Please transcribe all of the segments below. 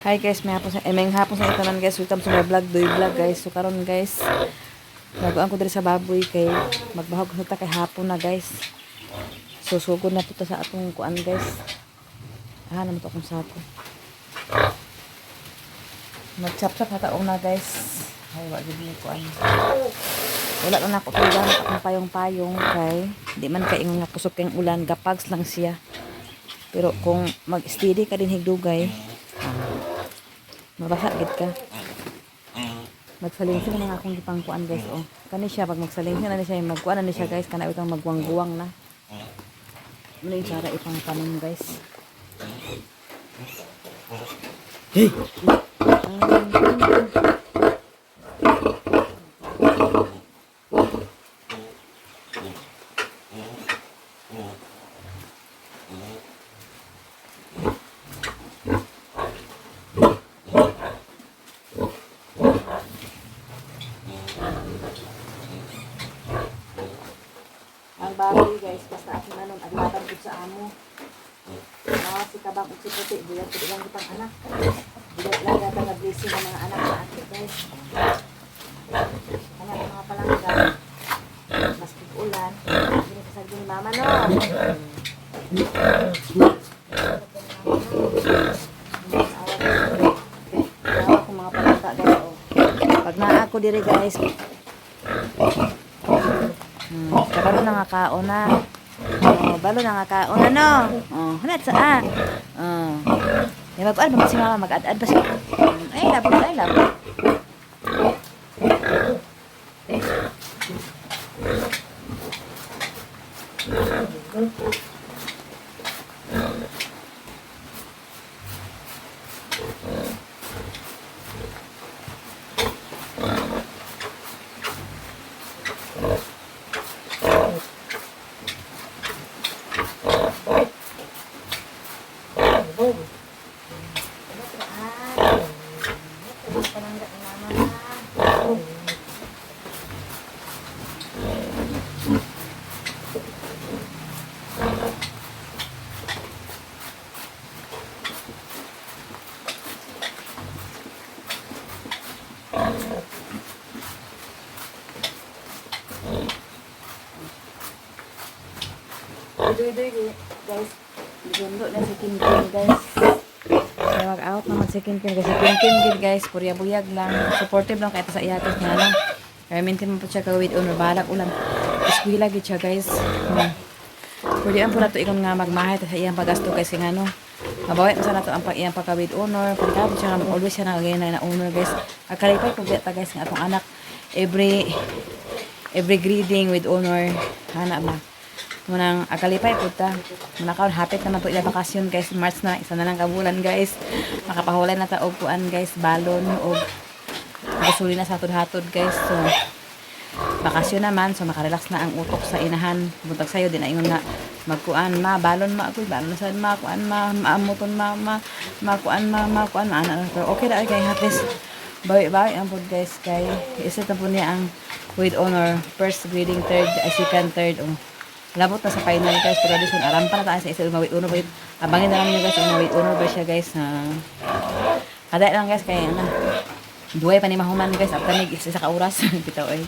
Hi guys, may hapon sa tanan guys. Welcome sa my vlog, doy vlog guys. So karon guys, naguan ko diri sa baboy kay magbahog sa ta kay hapon na guys. So sugod na puta sa atong kuan guys. Naman to akong sako. Mag-chop-chop hata una guys. Ay wa gid ni kuan. Wala lang ako tugan akong payong-payong kay di man kay ingon nga kusog kay ulan, gapags lang siya. Pero kung mag-steady ka din higdugay, mabasa gid ka. Magsalingsin na nga akong gipangkuan guys. Oh, kani siya pag magsalingsin na siya, magkuan na siya guys, kana utang magwangguwang na. Muna yung para ipang panin guys. Hey! Ang baboy guys, basta ako na nun, aglatan ko sa amo. Si kabang si puti, bulat ko ilang kitang anak. Bulat lang yata na-blessing ng mga anak sa akin guys. Kanya ang mga palangga, mas ulan, hindi kasagin ni mama no. Awa ko mga palangga guys. Pag naa ako diri guys, kabalo na nga kaon na. Balo na nga kaon na no. Hanat sa Di mag-ad ba si mama, mag-ad-ad ba siya? Ay, labot, ay, labot. Doy guys, gundo na si Kim guys. Kaya mag-out naman si Kim kasi Kim guys, purya-buyag lang, supportive lang kahit sa iyatos nga lang. Kaya maintain mo po siya kawid on, balak ulan. Iskwila gid siya guys. Pwede ang pula to ikon nga magmahay sa iyang paggasto guys nga no. Mabawit mo sana to ang iyang pagkawid honor, pagkabot siya nga always siya nagagay na honor guys. Akalipay ko ta guys nga atong anak every greeting with honor hana ba. Munang akalipay po ta. Munakaon hapit naman po ila bakasyon guys. March na, isa na lang kabulan guys. Makapahulay na ta og kuan guys, balon og gasuli na sa hatod-hatod guys. So bakasyon naman, so makarelax na ang utok sa inahan. Buntag sayo din na ingon nga magkuan ma balon ma ako'y balon sa ma kuan ma maamuton ma kuan ana. Pero okay ra kay happy. Bawi ang pod guys kay isa ta po niya ang with honor first greeting second third labot na sa final guys, pero dison aram pa na tayo sa isa umawit uno ba abangin na lang nyo guys umawit uno ba siya guys kada lang guys kaya na duway pa ni mahuman guys after ni isa ka oras bitaw ay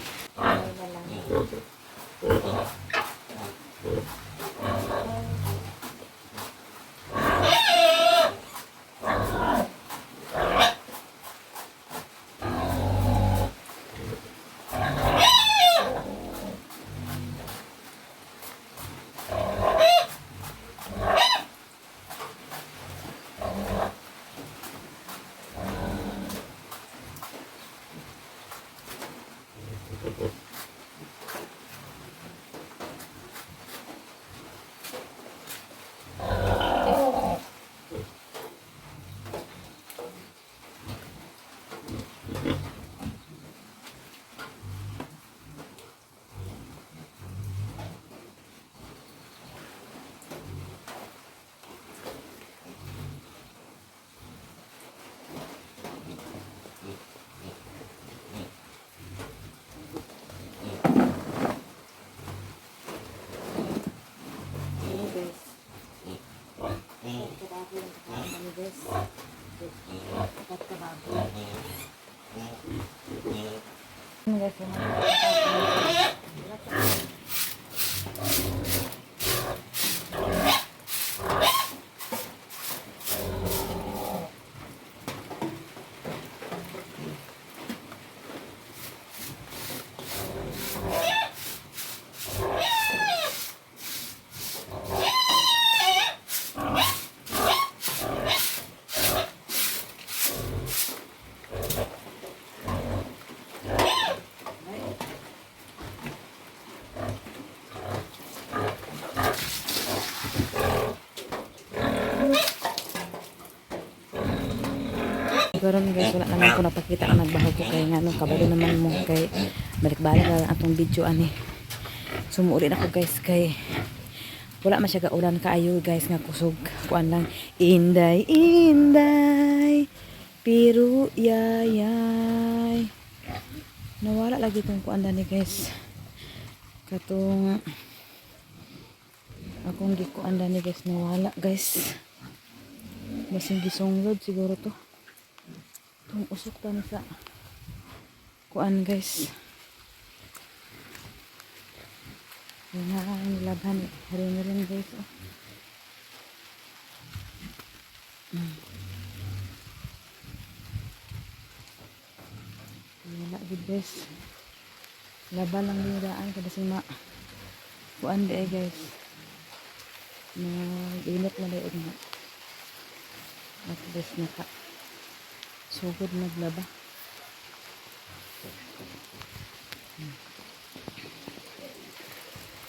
Guys, yung mga karon guys, wala naman ko napakita ang nagbaho ko kay nga nung kabalo naman mo kay balik-balik lang atong video ani. Sumuuli na ko guys kay wala man siya kaulan kaayo guys nga kusog kuan lang inday inday pero yayay nawala lagi tong kuan dani guys katong akong gikuan dani guys nawala guys basing gisunglod siguro to itong usok tani sa kuan guys. Yan nga ang nilaban. Rin guys. Oh. Wala good guys. Laban lang niraan kada si ma. Kuan di guys. Init na daig na. At guys naka. Sugod naglaba.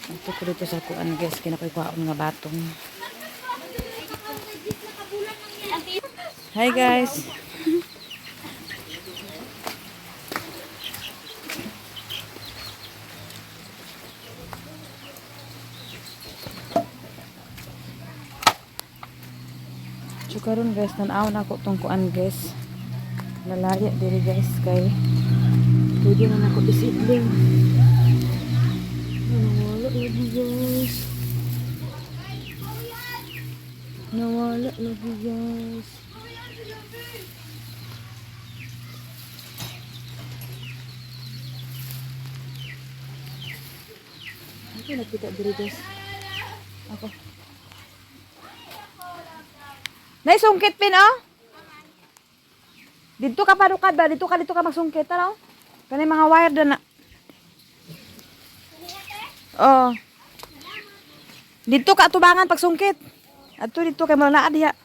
Ito ko dito sa kuan guys, kinakuha nga batong. Hi guys. So karon guys, tanaw na ako tong kuan guys. Lalaya diri guys kay pwede na ako isidling. Nawala lagi guys. Nawala lagi guys. Ako nakita diri guys. Ako. Nay sungkit pin oh. Dito ka padukad ba? Dito ka magsungkit ano? Kani mga wire na. Oh. Dito ka atubangan pagsungkit. Ato dito kay malana diha.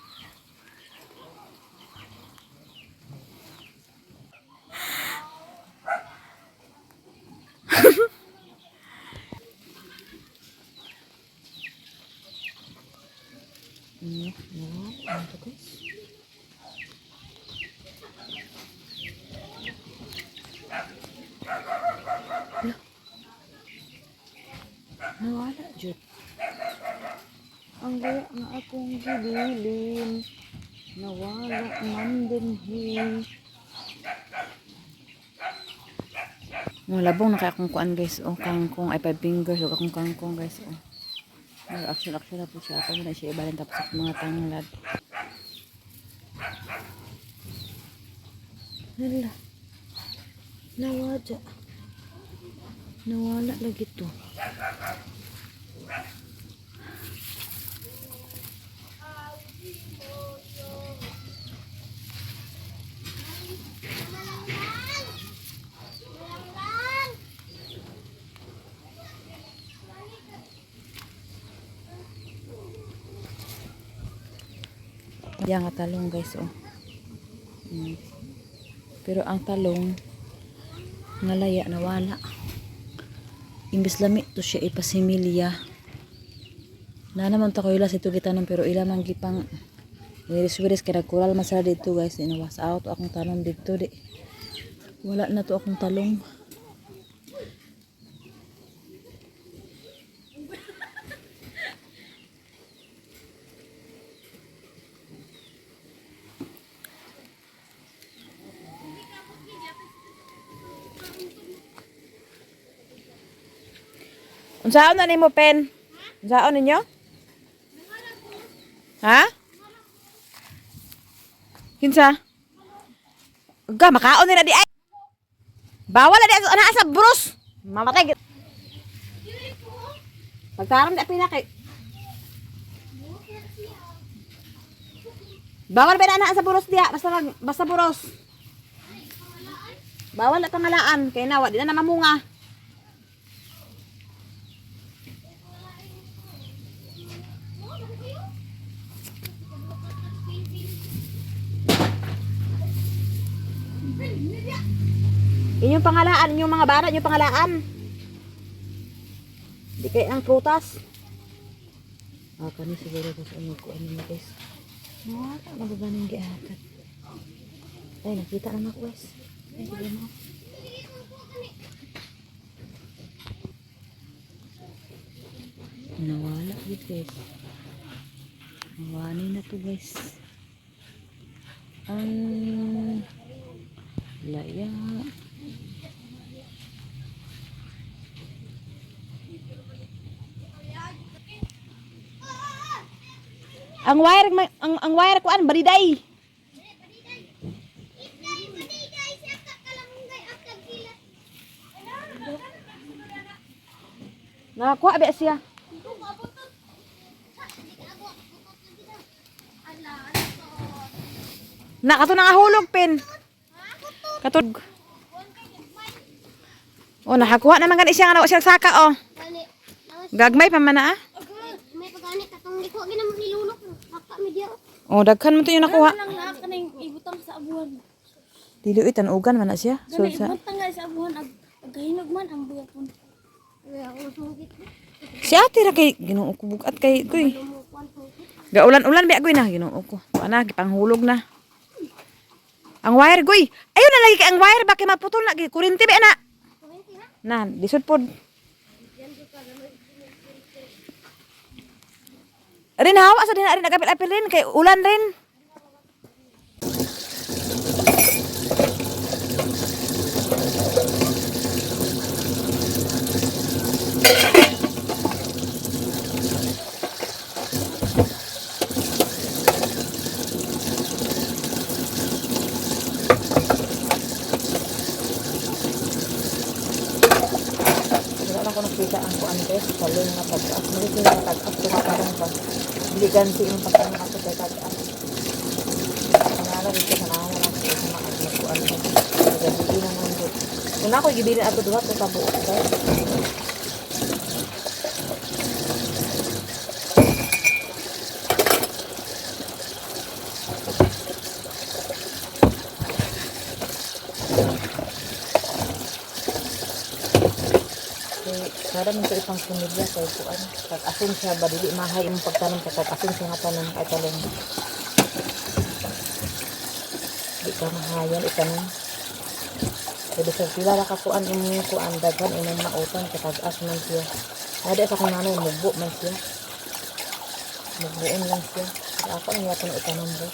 Nawala jud. Ang gaya nga akong gibilin. Nawala man dinhi. Labong na kaya akong kuan guys. O kangkong ay 5 fingers. O akong kangkong guys. O. Action na po siya. Ako na siya ibalin tapos sa mga tanglad. Hala. Nawala. Nawala lagi to. Yan nga talong guys oh. Pero ang talong nalaya nawala. Imbis lami to siya ipasimilya. Na naman ta ko ila ito gitanong pero ila man gipang wiris-wiris kaya nagkural masala dito guys. Inawas out akong talong dito di. Wala na to akong talong. Unsaon na nimo pen? Unsaon ninyo? Ha? Kinsa? Uga, makaon nila di ay. Bawal na di sa bros. Mamatay. Pagtaram di pinakay. Bawal ba na sa buros diya, basta buros. Bawal na pangalaan, kay nawa di na mamunga. Inyong pangalaan, inyong mga bara, inyong pangalaan. Di kayo ang prutas. Kani siguro sa ano ko ano guys. Wala na ba nang gihatag? Ay, nakita na ako guys. Ay, hindi mo. Nawala guys. Nawani na to guys. Laya. Ang wire ko an bariday. Nakakuha ba siya? Kato nakahulog pin. Katog. Oh, nakakuha naman gani siya nga siya saka oh. Gagmay pa man na ah. May pagani katong liko ginamo nilulok. Haka media. Oh, daghan mo to yung nakuha. Lang na kaning ibutang sa abuhan. Dili uy tanugan man na siya. So Gani sa ibutang nga sa abuhan ag gahinog man ang buyapon. Kaya ako sungkit. si ate ra kay Ginoo ko bugat kay kuy. Gaulan-ulan ba agoy na Ginoo ko. Ana gipanghulog na. Ang wire goy. Ayun na lagi kay ang wire bakit maputol na kuryente ba na. Na, disud pod. Rin hawa sa din rin nagapil-apil rin kay ulan rin. Ako nakita ang kuan guys, salon na pag-as. Hindi sila tag-as to karon pa. Dili ganti yung pagkain ako kay tag-as. Nala dito sa naman ako sa mga kuan ko. Gabi na man dito. Kung ako gibilin ato duha to kabuok guys. Para man ito ipang pamilya kay kuan. Pag-asin siya ba dili mahay yung pagtanong sa pag-asin siya nga tanong kay talong. Di ka mahayan itanong. Pwede sa sila ka kuan yung kuan daghan imong mautan kay pag-as man siya. Ada sa kung nanay mugbo man siya. Mugbuon lang siya. Kaya ako ang yaton itanong bro.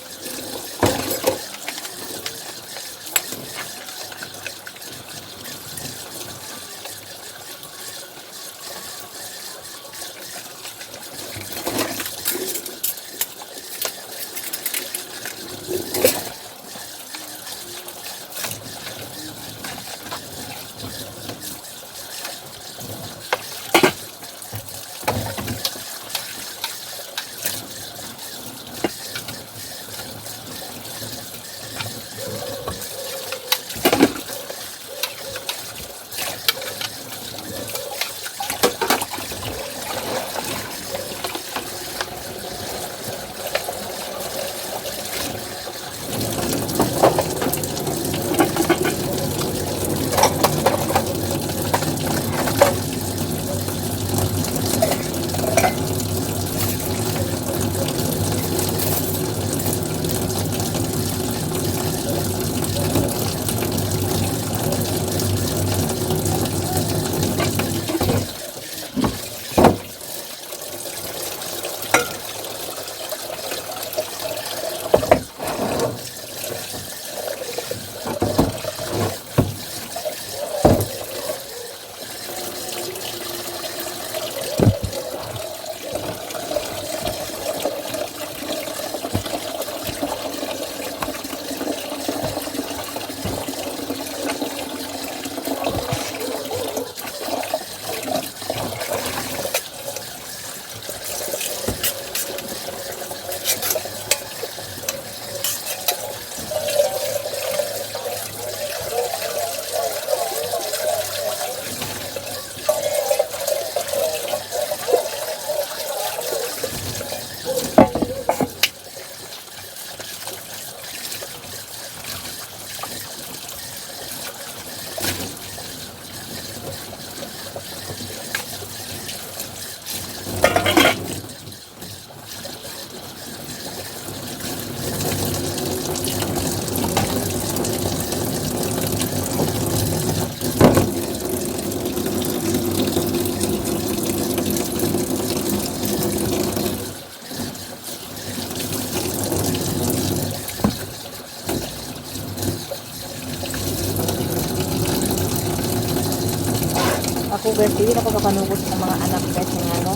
ako guys, hindi na ako kapanugod sa mga anak guys ng ano,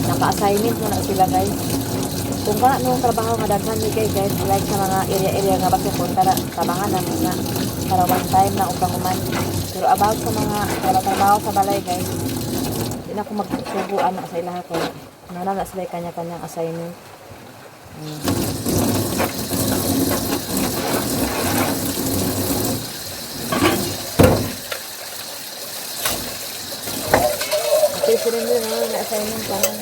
naka-assignment mo na sila guys. Kung ka nung trabaho nga daghan ni guys, like sa mga area-area nga bakit kung tabangan na nga para one time na upang uman. Pero about sa mga trabaho sa balay guys, hindi na ako magsusubuan na sa ilaha ko. Nana na sila kanya-kanyang assignment. Kasi sila din na assignment pa lang.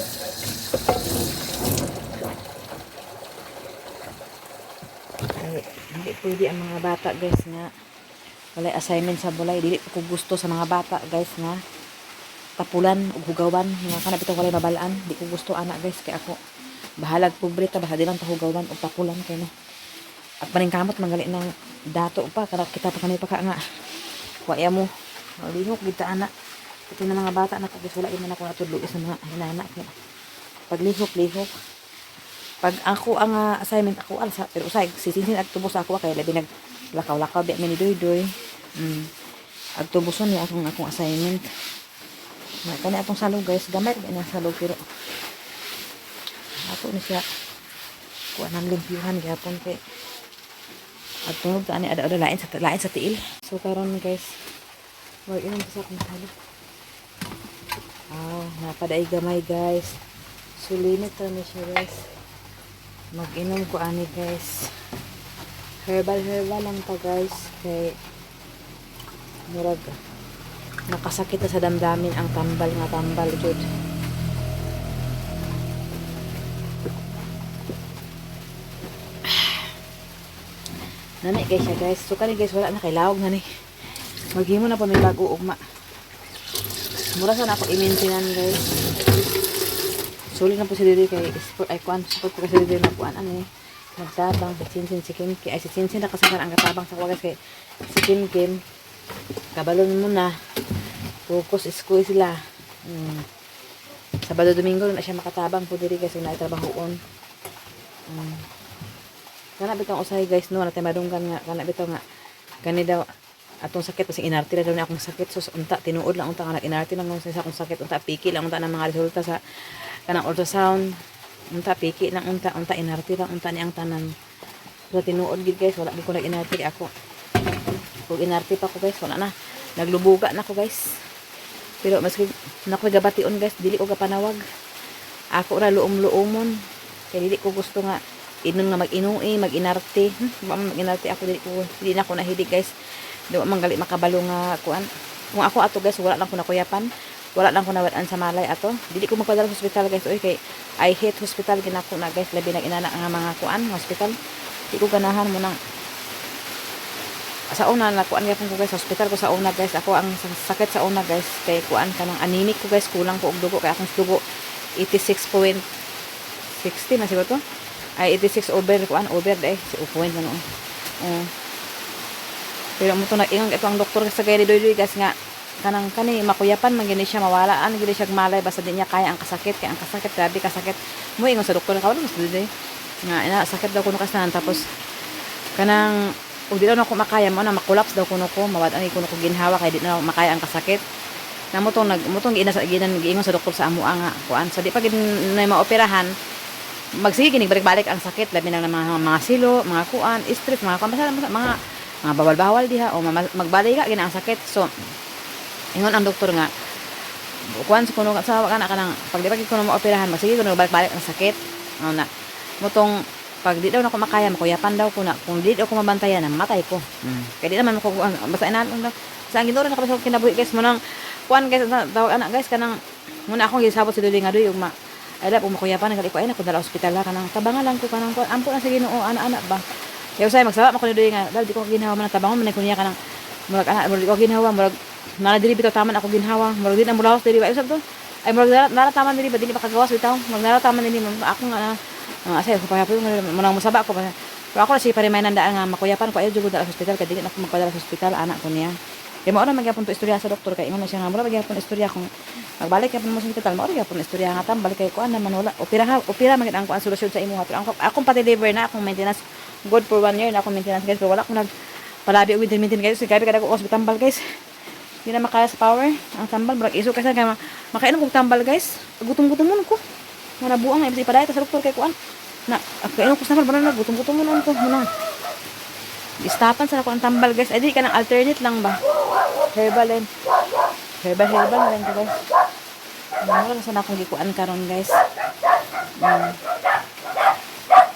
Ay, hindi pwede ang mga bata guys nga walay assignment sa bulay. Dili ko gusto sa mga bata guys nga tapulan o hugawan nga kanang bitaw walay mabalaan. Di ko gusto ana guys kay ako bahalag pobre ta basta di lang ta hugawan o tapulan kay no. At maningkamot manggali ng dato pa kada kita pa kami pa ka nga waya mo lihok gid ta ana. Ito na mga bata na kagis wala man ako natudlo sa mga hinana kay pag lihok pag ako ang assignment ako alsa pero usay sisinsin at tubos ako kay labi nag lakaw-lakaw bi mi ni doy at tubuson ni akong assignment na kani atong salog guys gamay na salog pero ako ni siya kuha ng limpyuhan gyapon kay at tungod ani ada lain sa tiil so karon guys wag inom sa akong salog napaday gamay guys sulinit ta ni siya guys mag-inom ko ani guys herbal lang ta guys kay murag nakasakit na sa damdamin ang tambal jud nani guys siya guys so kani guys wala na kay lawog na ni maghimo na pa may bago ugma mura sa na ako i-maintain guys suli na po si Didi kay sport ay kuan support ko kasi Didi na kuan ani nagtabang si Chinsin si Kimki ay si Chinsin na kasakar ang katabang sa kuwagas kay si Kim kabalon mo na focus school sila Sabado Domingo na siya makatabang po diri kasi naitrabahoon kana bitong usay guys no natay madunggan nga kana bitaw nga kani daw atong sakit kasi inarti na daw ni akong sakit so unta tinuod lang unta nga nag-inarti lang sa akong sakit unta piki lang unta ng mga resulta sa kanang ultrasound unta piki lang unta inarti lang unta ni ang tanan so tinuod gid guys wala gid ko nag-inarti ako kung inarti pa ko guys wala na naglubuga na ko guys pero maski nakoy gabation guys dili ko gapanawag ako ra luom-luomon kay dili ko gusto nga inon nga mag-inui mag-inarti mag-inarti ako dili na ko nahilig guys di man gali makabalo nga kuan kung ako ato guys wala lang ko nakuyapan wala lang ko nawad-an sa malay ato dili ko magpadala sa hospital guys oy kay I hate hospital ginako na guys labi nag inana nga mga kuan hospital di ko ganahan mo nang sa una na kuan gyapon ko guys hospital ko sa una guys ako ang sakit sa una guys kay kuan kanang anemic ko guys kulang ko og dugo kay akong dugo 86.60 na siguro to ay 86 over kuan over dai si point na no pero mo to nag-ingon ito ang doktor sa kay Doy guys nga kanang kani makuyapan man gini siya mawalaan gini siya malay basta di niya kaya ang kasakit kay ang kasakit grabe kasakit mo ingon sa doktor ka wala mas Doy nga ina sakit daw kuno kasanan tapos kanang ug di daw nako makaya mo na makulaps daw kuno ko mawad ani kuno ko ginhawa kay di na makaya ang kasakit na mo tong giingon sa doktor sa amo nga kuan so di pa gid na maoperahan magsige ginig balik-balik ang sakit labi na mga silo mga kuan stress mga kuan mga bawal-bawal diha o magbalik ka gina ang sakit so ingon ang doktor nga kuan sa kuno sa kana kanang pag di pa gid kuno maoperahan magsige kuno balik-balik ang sakit na motong pag di daw nako makaya makuyapan daw ko na kung di daw ko mabantayan namatay ko kaya di naman ko basta inalon daw sa ang ginoo nakapasok kinabuhi guys mo nang kuan guys tawag anak guys kanang muna akong gisabot si Duli nga doy ug ay lap makuyapan ngali ko ay na ko dala ospital la kanang tabangan lang ko kanang kuan ampo na sa Ginoo ana ba yaw say magsaba man ko Duli nga dal di ko ginhawa man tabangon man ko niya kanang murag ana murag ko ginhawa murag na dili bitaw taman ako ginhawa murag di na mulawas dili ba usab to ay murag narataman dili ba dili makagawas bitaw murag narataman dili ako nga asay ko pahapoy mo nang musaba ko pero ako na si parimay nandaan nga makuyapan ko ay jud dala sa hospital kay dili na ko magpadala sa hospital anak ko niya kay mao na magyapon to istorya sa doktor kay ingon na siya nga mura magyapon istorya kung magbalik gyapon mo sa hospital mao gyapon istorya nga tam balik kay kuan naman wala opera magid ang kuan solusyon sa imo pero akong pati-deliver na akong maintenance good for 1 year na akong maintenance guys pero wala ko nag palabi with maintenance guys gabi kada ko hospital guys Di na makaya sa power. Ang tambal, murag iso kasi kaya makainom kong tambal guys. Gutom-gutom mo ko. Mga nabuang na ibig ipadaya sa doktor kay kuan. Na, kainom ko sa tambal, na gutom-gutom mo ko. Muna. Istapan sa ako ang tambal guys. Ay di ka ng alternate lang ba? Herbal din. Herbal na rin ko guys. Mura na sana akong gikuan karon guys.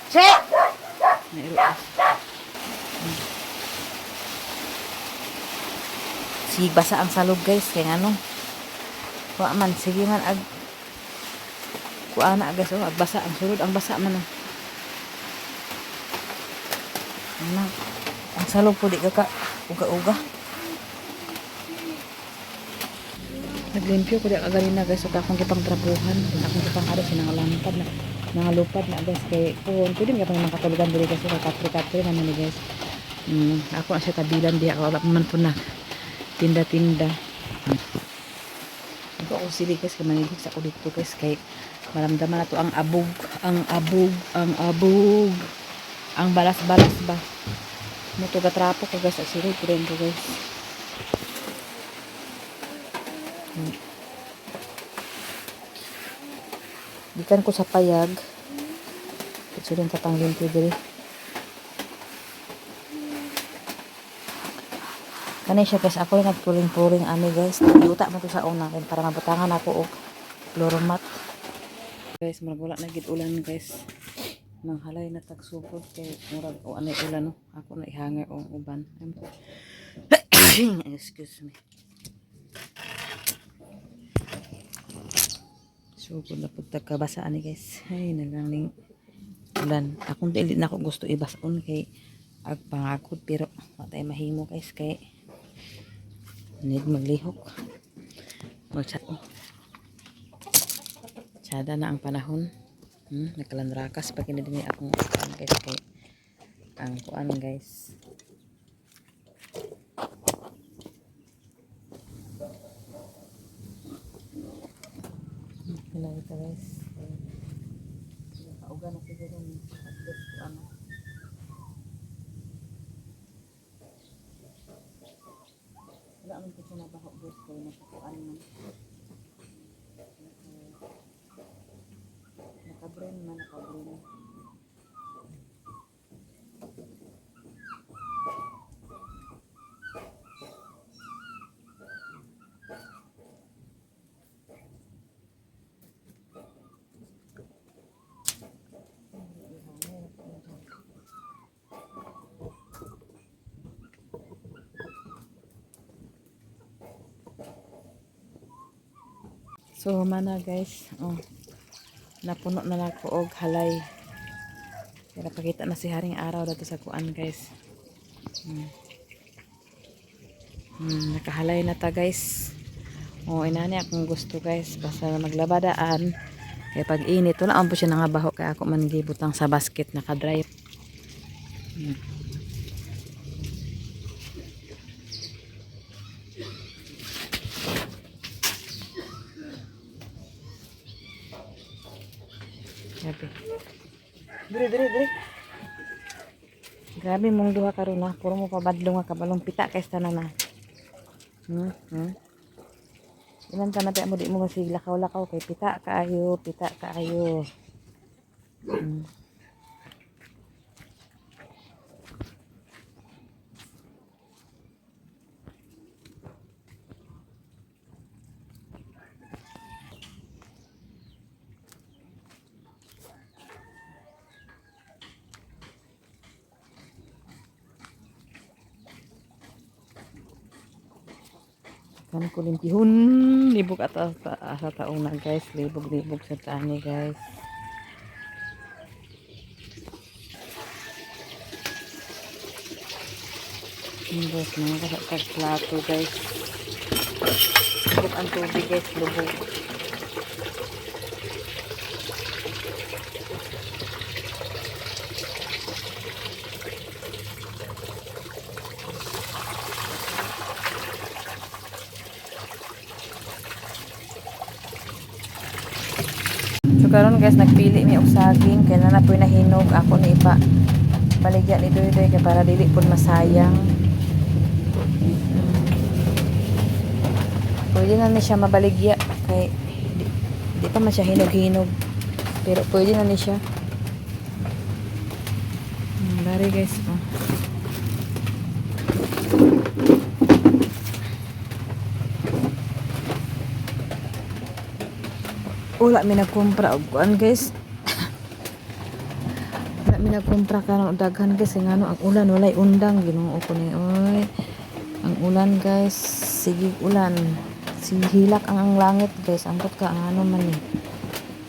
Che! Nairuas. Sige, basa ang salog guys. Kaya ano. Kuha man. Sige man. Kuha na guys. Oh, basa ang sulod. Ang basa man. Ano. Ang salog po di ka uga-uga. Naglimpyo ko di kagalina guys. Huwag akong kipang trabuhan. Akong kipang araw. Sinangalampad na. Nangalupad na guys. Kaya kung pwede mga pang makatulugan dili kasi kapri-kapri naman ni guys. Ako na siya tabilan di ako. Wala man po na. Tinda-tinda. Ito ako sili guys. Kaya manigis ako dito guys. Kaya maramdaman na to ang abog. Ang abog. Ang balas-balas ba. Muto gatrapo ko guys. At sili ko rin ko guys. Gikan ko sa payag. Ito rin tatanggin ko diri. Kanay siya guys. Ako yung nagpuring-puring ani guys. Yuta mo to sa una. Para mabutangan ako og loromat. Guys, maragula na gid ulan guys. Manghalay na tagsugod kay murag o anay ulan no. Ako na ihanger og uban. Excuse me. So, kung napagtagkabasaan ni guys. Ay, nagangling ulan. Akong dili na ako gusto ibason kay agpangakot. Pero, matay mahimo guys. Kay, need maglihok. Tsada na ang panahon. Nagkalandrakas. Pag kinadini akong kuan guys. Kay, ang kuan guys. Hello guys. Kaugan na siguro ng adjust ko ano. Wala man ko na bahok guys ko na kuan man. Nakabren man. So, mana guys. Oh. Napuno na lang ko og halay. Kaya napakita na si Haring Araw dito sa kuan guys. Nakahalay na ta guys. Oh, inani akong gusto guys. Basta maglabadaan. Kaya pag init, wala po siya nangabaho. Kaya ako man gibutang sa basket nakadry. Diri. Grabe mong duha karon na. Puro mo pabadlo nga kabalong pita kay tanan na. Ilan ta na mo di mo kasi lakaw-lakaw kay pita kaayo. Kan ko limpihon libog at sa taong na guys, libog sa tani guys. Guys, mga kasakag plato guys. Lubog ang tubig guys, lubog. So karon guys, nagpili mi og saging kay na poy nahinog. Ako ni ipa baligya ni Doy kay para dili pud masayang. pwede na ni siya mabaligya kay di pa man siya hinog-hinog. Pero pwede na ni siya. Dari guys, oh. Wala mi nagkumpra og kuan guys. Wala mi nagkumpra karon og daghan guys kay ngano ang ulan walay undang Ginoo ko ni oy. Ang ulan guys, sige ulan. Hilak ang langit guys, angkot ka ang ano man ni.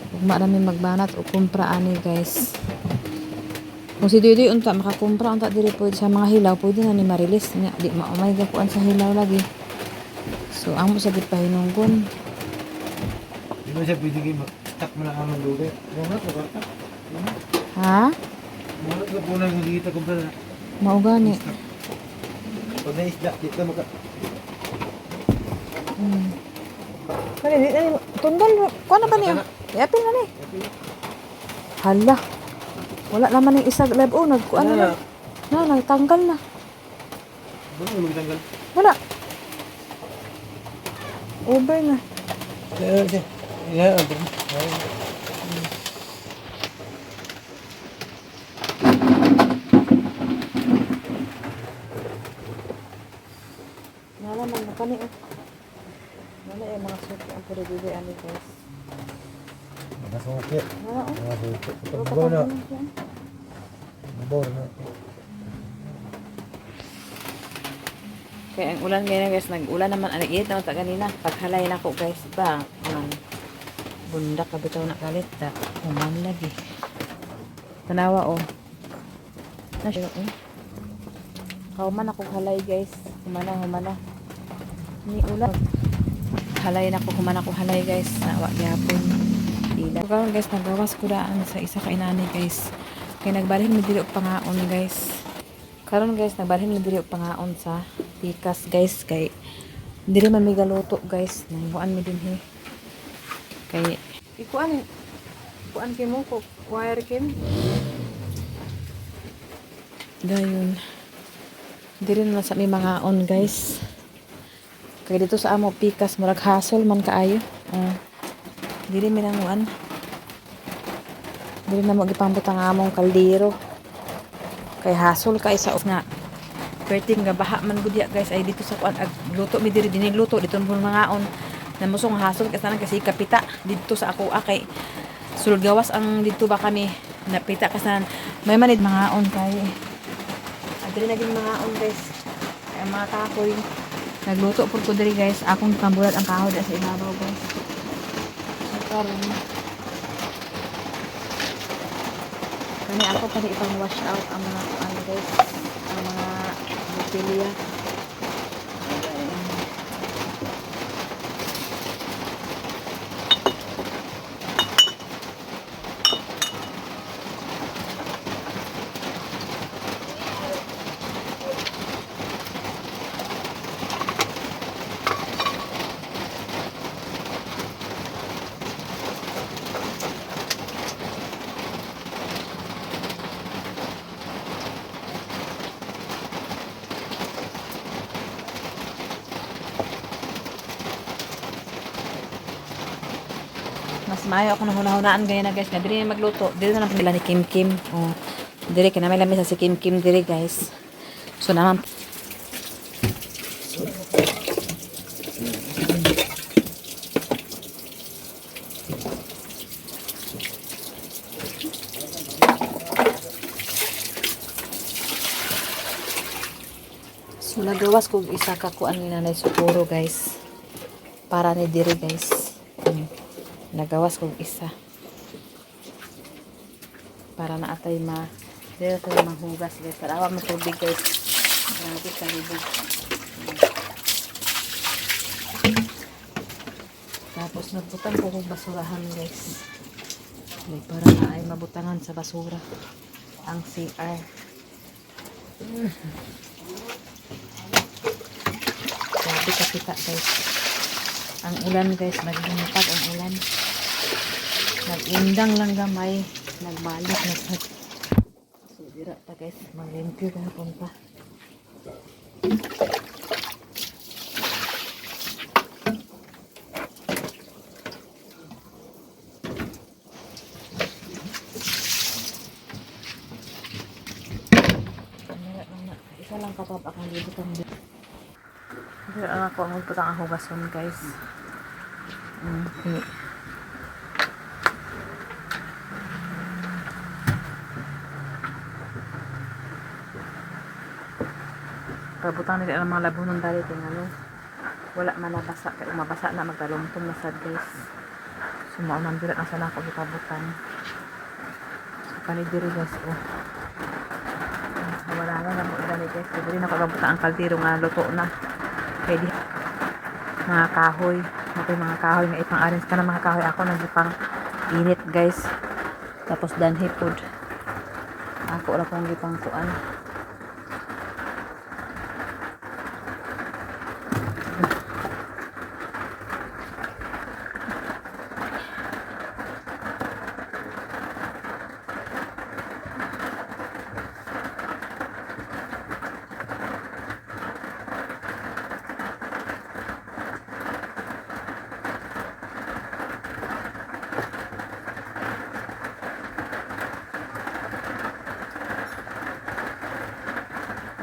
Ugma na mi magbanat og kumpra ani guys. Kung si Didi unta makakumpra unta diri pwede sa mga hilaw pwede na ni ma-release nya di maumay gakuan sa hilaw lagi. So amo sa gid pahinunggon. Di ba siya pwede kayo mag-tak mo lang ang lugar? Mga ito ka? Ha? Mga ito po lang hindi kita kumpara na. Mao gani. Pag na-isda, di ka maka... Kani di na tundol kuan na ba niya? Yapil na ni. Hala. Wala naman yung isa live oh nagkuan na. Nagtanggal na. Ano yung magtanggal? Wala. Over na. Siya. Yeah, okay. Nalaman na kani oh. Wala eh mga suki ang pwede bibig ani guys. Mga suki. Wala oh. Mga suki. Pero Babaw na. kapag siya. Babaw na. Kaya ang ulan ngayon guys, nag-ulan naman, aligid naman ta kanina. Paghalay na ko guys, bang, bunda ka bitaw na kalit ta. Human lagi. Tanawa oh. Nasyo oh. Kauman ako halay guys. Humana. Ni ulan. Halay na ko, human ako halay guys. Nawa gyapon. Ila. Karon guys, nagawas ko daan sa isa ka inani guys. Kaya nagbalhin mi diri og pangaon guys. Karon guys, nagbalhin mi diri og pangaon sa pikas guys kay diri man mi galuto guys. Nangguan mi dinhi. Kay ikuan kay mo ko wire kim. Dayon. Diri na sa mi mga on guys. Kay dito sa amo pikas murag hasol man kaayo. Diri mi nanguan. Diri na mo gipambutang among kaldero. Kay hasol kay sa nga perting nga baha man gud ya guys ay dito sa kuan ag luto mi diri dinhi luto dito mo mga on namusong hasol kasi kapita dito sa ako kay sulod gawas ang dito ba kami napita kasan may manid mga on kay adiri naging mga on guys ay mga kahoy nagluto pud ko diri guys akong kambulat ang kahoy sa ibabaw guys so karon kani ako pa ipang wash out ang mga ano guys ang mga botella. Mas maayo ako na hunahunaan ganyan na guys. Dili na magluto. Dili na lang nila ni Kim Kim. Oh. Dili kaya namin lamisa si Kim Kim diri guys. So naman. So nagawas ko isa ka kuan ni Nanay Sukuro guys. Para ni diri guys. Nagawas kong isa para na atay dito tayo manghugas guys para awa mo tubig guys grabe kalibog tapos nagbutang ko kong basurahan guys para na ay mabutangan sa basura ang CR grabe kapita guys ang ulan guys naghintag ang ulan nag-indang lang gamay nagbalik so dira ta guys maglimpyo ka punta Huwag akong libutan din. Pero ako ang magputang ang hugason guys. Okay. Pabutang nila ang mga labunon dali kung ano. Wala man nabasa. Kaya umabasa na magtalumtong na sad guys. Sumaunan dira na sana ako ipabutang. So kanidiri guys oh. Wala na mo dali guys. So diri na ako ipabutang ang kaldero nga luto na. Kaya di mga kahoy. Okay, mga kahoy nga ipang-arrange ka na mga kahoy. Ako nagipang init guys. Tapos danhi food. Ako wala kong gipang kuan.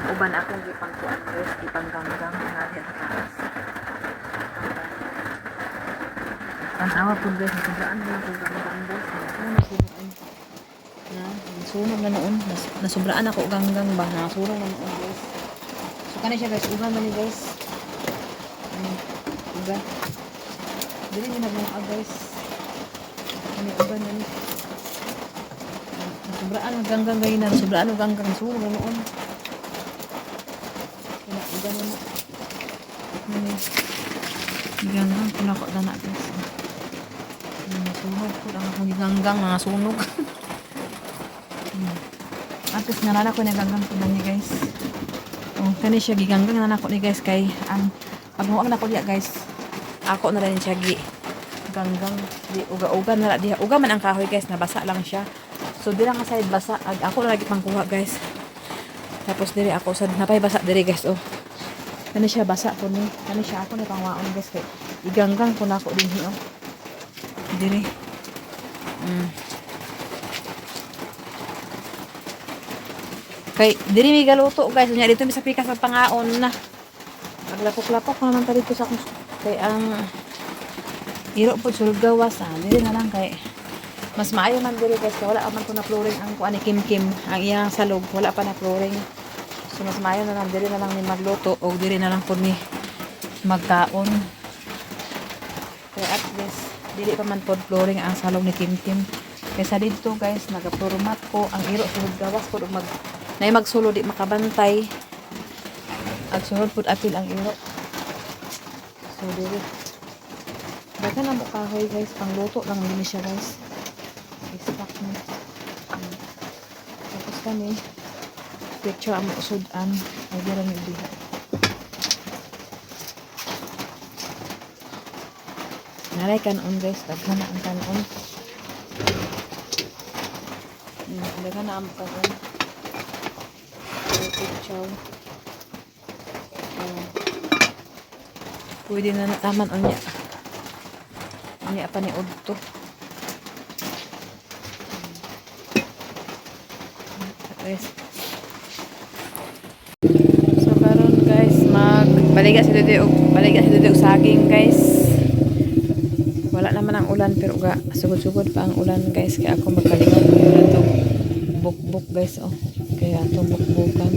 Uban akong gipang kuan guys, gipang ganggang nga dito guys. Tanawa po guys, nasublaan na ako ganggang guys. Nasunog na noon. Nasublaan ako ganggang ba? Nasunog na noon guys. So kani siya guys, uban man ni guys. Uban. Dili ni nagmumag guys. Kani uban man ni. Nasublaan ang ganggang gayon na. Nasublaan ang ganggang sunog na noon. Ganun na. Ganggang pula ko na natin. Sunog ko lang akong ganggang mga sunog. At least nalala ko na ganggang ko na ni guys. Oh, kani siya giganggang na ako ni guys kay ang pagmuang na ko diya guys. Ako na rin siya ganggang di uga-uga na diha. Uga man ang kahoy guys, nabasa lang siya. So di lang ka side basa. Ako na lagi pangkuha guys. Tapos diri ako sa napay basa diri guys oh. Kani siya basa ko ni. Kani siya ako ni pangwaon guys kay iganggang ko na ako din oh. Diri. Kay diri mi galuto guys. Unya dito mi sa pikas ng pangaon na. Maglapok-lapok ko naman ta dito sa kay ang iro po sulod gawas diri na lang kay mas maayo man diri guys kay wala man ko na flooring ang kuan ni Kim ang iyang salog wala pa na flooring. So mas maayo na lang diri na lang ni magluto o diri na lang po ni magkaon. Kaya at least dili pa man po flooring ang salong ni Kim. Kaysa dito guys naga-floor mat ko ang iro sulod gawas ko nay magsulod di makabantay. At sulod pud apil ang iro. So diri dagan na mo kahoy guys pangluto lang din siya guys. Ispak mo. Tapos kami picture ang usudan ay dira ni diha. Naray kanon guys, daghan na ang kanon. Daghan na ang kanon. Picture. Pwede na nataman unya. Unya pa ni udto. So karon guys baliga si Dudu og saging guys. Wala naman ang ulan pero ga sugod-sugod pa ang ulan guys kaya ako magkalimot ko na to bukbuk guys oh. Kaya to bukbukan.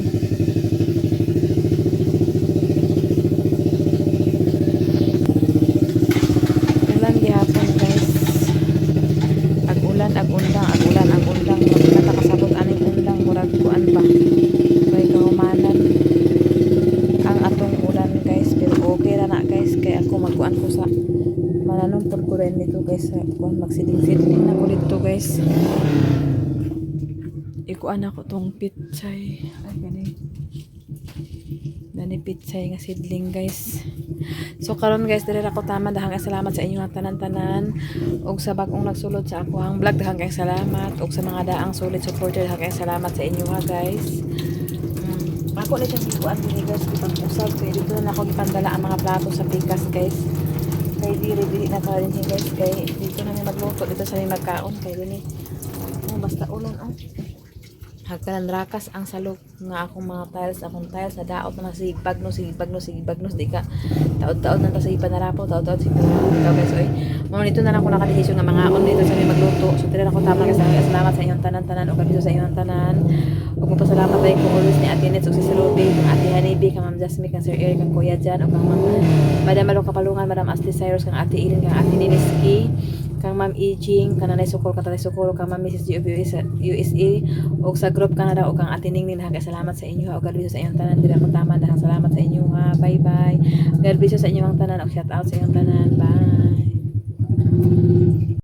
Ulan gihapon guys. Ag-ulan nakasabot aning undang murag kuan ba. Kay kahumanan ang atong ulan guys pero okay ra na guys kay ako magkuan ko sa mananom pod ko rin dito guys kuan magsiding-siding na ko dito guys. Ikuan ako tong pitsay. Ay gani. Dani pitsay nga sidling guys. So karon guys diri ako tama dahang salamat sa inyo nga tanan-tanan ug sa bag-ong nagsulod sa ako ang vlog dahang kay salamat ug sa mga daang solid supporter dahang kay salamat sa inyo ha guys. Ako na siyang ikuan diri guys ipag-usab kay dito na ako gipandala ang mga plato sa pikas guys. Kay diri na pa rin guys kay dito na may magluto dito sa may magkaon kay dini. Oh basta ulan oh. Hagkanan rakas ang salok nga akong mga akong tiles na daot na sigibag no di ka taod-taod nang sa ipanarapo taod-taod sa ipanarapo ikaw guys oy mo nito na lang ko nakadesisyon nga mga on dito sa may magluto so tira ako tama kasi salamat sa inyong tanan-tanan o kabiso sa inyong tanan ug magpasalamat tayo ko always ni Ate Nets ug si Ruby kang Ate Hanibi kang Ma'am Jasmine kang Sir Eric kang Kuya Jan ug kang Madam Malong Kapalungan Madam Ashley Cyrus kang Ate Ilin kang Ate Niniski kang Ma'am Ejing kang Nanay Sukol kang Tatay Sukol kang Ma'am Mrs. G of USA ug sa group Canada ug kang Ate Ningning ha salamat sa inyo ug God bless sa inyong tanan dira ko tama dahang salamat sa inyo ha bye bye God bless sa inyong tanan ug shout out sa inyong tanan bye